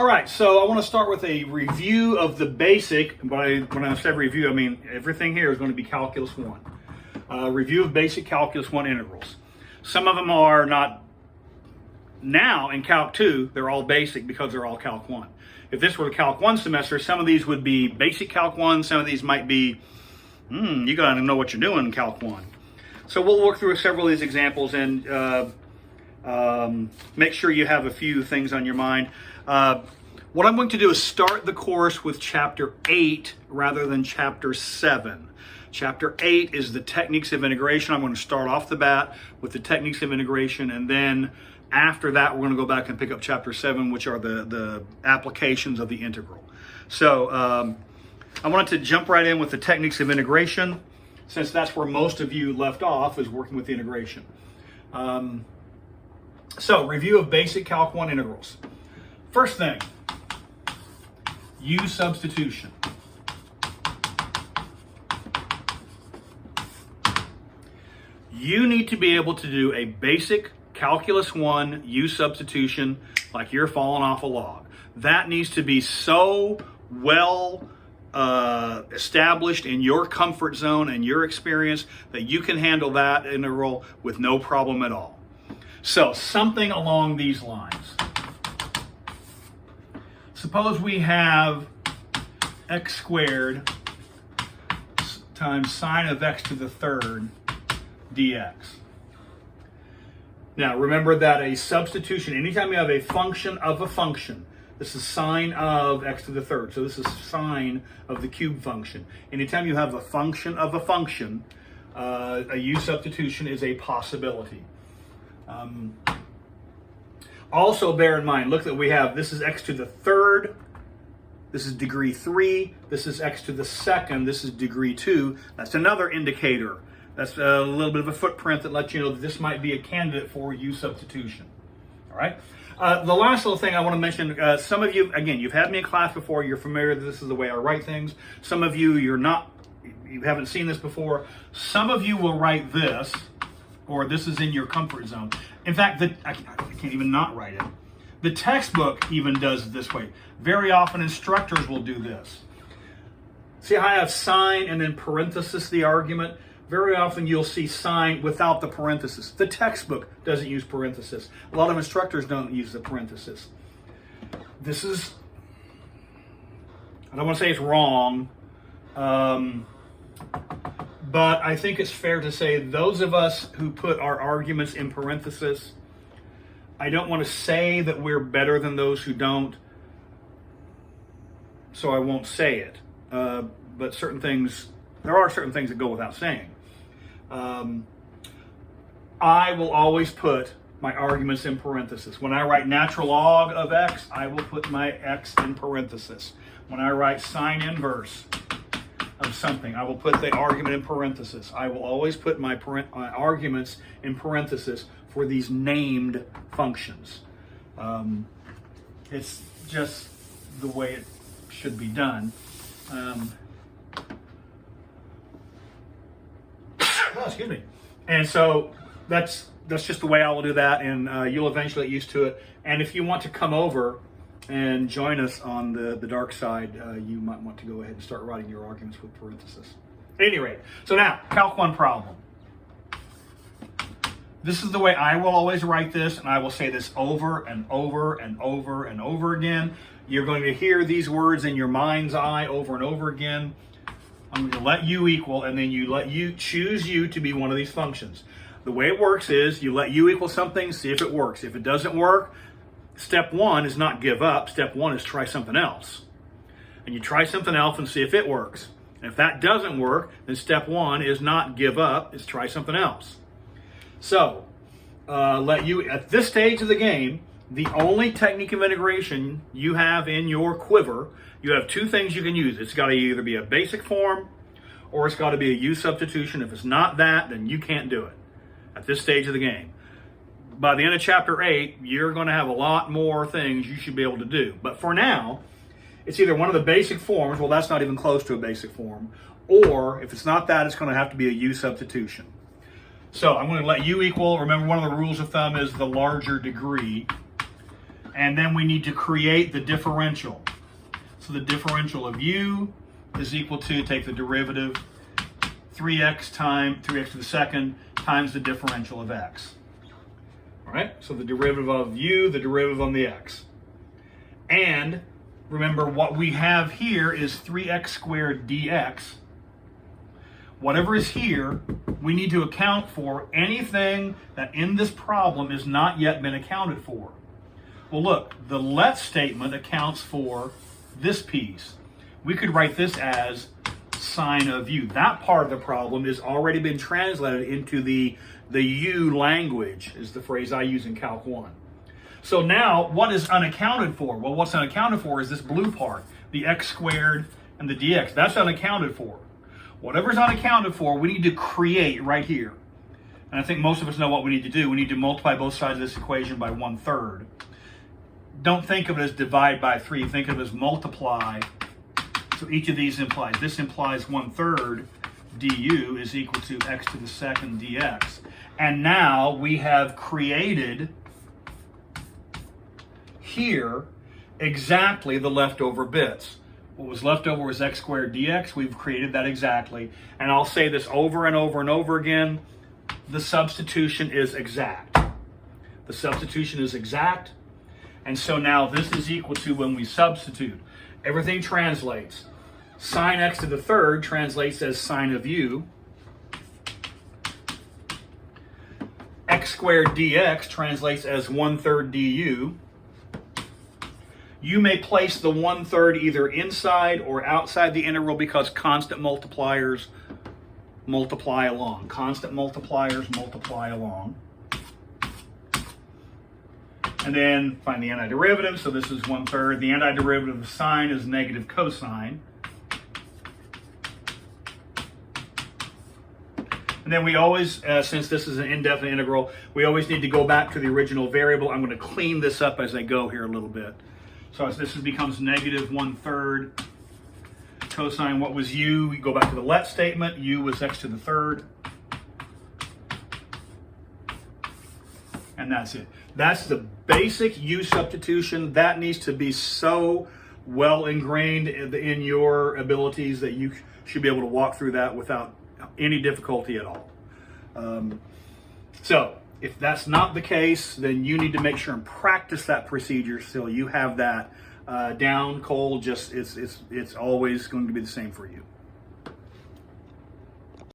All right, so I want to start with a review of the basic. When I say review, I mean everything here is going to be Calculus 1. Review of basic Calculus 1 integrals. Some of them are not now in Calc 2, they're all basic because they're all Calc 1. If this were the Calc 1 semester, some of these would be basic Calc 1, some of these might be, you got to know what you're doing in Calc 1. So we'll work through several of these examples and make sure you have a few things on your mind. What I'm going to do is start the course with Chapter 8 rather than Chapter 7. Chapter 8 is the techniques of integration. I'm going to start off the bat with the techniques of integration, and then after that we're going to go back and pick up Chapter 7, which are the applications of the integral. So I wanted to jump right in with the techniques of integration, since that's where most of you left off, is working with the integration. So, review of basic Calc 1 integrals. First thing, use substitution. You need to be able to do a basic Calculus 1 use substitution like you're falling off a log. That needs to be so well established in your comfort zone and your experience that you can handle that integral with no problem at all. So, something along these lines. Suppose we have x squared times sine of x to the third dx. Now, remember that a substitution, anytime you have a function of a function, this is sine of x to the third. So this is sine of the cube function. Anytime you have a function of a function, a use substitution is a possibility. Also bear in mind, look that we have, this is x to the third, this is degree 3, this is x to the second, this is degree 2. That's another indicator. That's a little bit of a footprint that lets you know that this might be a candidate for use substitution. All right. The last little thing I want to mention, some of you, again, you've had me in class before, you're familiar that this is the way I write things. Some of you, you haven't seen this before. Some of you will write this, or this is in your comfort zone. In fact, I can't even not write it. The textbook even does it this way. Very often instructors will do this. See how I have sine and then parenthesis the argument? Very often you'll see sine without the parenthesis. The textbook doesn't use parenthesis. A lot of instructors don't use the parenthesis. This is, I don't want to say it's wrong, but I think it's fair to say those of us who put our arguments in parenthesis, I don't want to say that we're better than those who don't, so I won't say it. But there are certain things that go without saying. I will always put my arguments in parentheses. When I write natural log of x, I will put my x in parentheses. When I write sine inverse of something, I will put the argument in parentheses. I will always put my arguments in parentheses for these named functions. It's just the way it should be done. Excuse me. And so that's just the way I will do that, and you'll eventually get used to it. And if you want to come over and join us on the dark side, you might want to go ahead and start writing your arguments with parentheses. At any rate, so now, Calc 1 problem. This is the way I will always write this, and I will say this over and over and over and over again. You're going to hear these words in your mind's eye over and over again. I'm going to let u equal, and then you choose u to be one of these functions. The way it works is you let u equal something, see if it works. If it doesn't work, step 1 is not give up. Step 1 is try something else. And you try something else and see if it works. And if that doesn't work, then step 1 is not give up, it's try something else. So, let u, at this stage of the game, the only technique of integration you have in your quiver, you have two things you can use. It's got to either be a basic form or it's got to be a use substitution. If it's not that, then you can't do it at this stage of the game. By the end of Chapter 8, you're going to have a lot more things you should be able to do. But for now, it's either one of the basic forms, well, that's not even close to a basic form, or if it's not that, it's going to have to be a use substitution. So I'm going to let u equal, remember one of the rules of thumb is the larger degree. And then we need to create the differential. So the differential of u is equal to, take the derivative, 3x to the second times the differential of x. All right, so the derivative of u, the derivative on the x. And remember, what we have here is 3x squared dx. Whatever is here, we need to account for anything that in this problem is not yet been accounted for. Well, look, the let statement accounts for this piece. We could write this as sine of u. That part of the problem has already been translated into the u language, is the phrase I use in Calc 1. So now, what is unaccounted for? Well, what's unaccounted for is this blue part, the x squared and the dx. That's unaccounted for. Whatever's unaccounted for, we need to create right here. And I think most of us know what we need to do. We need to multiply both sides of this equation by 1/3. Don't think of it as divide by 3. Think of it as multiply. So each of these implies, this implies 1/3 du is equal to x to the second dx. And now we have created here exactly the leftover bits. What was left over was x squared dx. We've created that exactly. And I'll say this over and over and over again. The substitution is exact. The substitution is exact. And so now this is equal to, when we substitute, everything translates. Sine x to the third translates as sine of u. X squared dx translates as 1/3 du. You may place the 1/3 either inside or outside the integral because constant multipliers multiply along. Constant multipliers multiply along. And then find the antiderivative. So this is 1/3. The antiderivative of sine is negative cosine. And then we always, since this is an indefinite integral, we always need to go back to the original variable. I'm going to clean this up as I go here a little bit. So as this becomes negative 1/3 cosine, what was u? We go back to the let statement. U was x to the third. And that's it. That's the basic u substitution. That needs to be so well ingrained in your abilities that you should be able to walk through that without any difficulty at all. So if that's not the case, then you need to make sure and practice that procedure so you have that down cold. Just it's always going to be the same for you.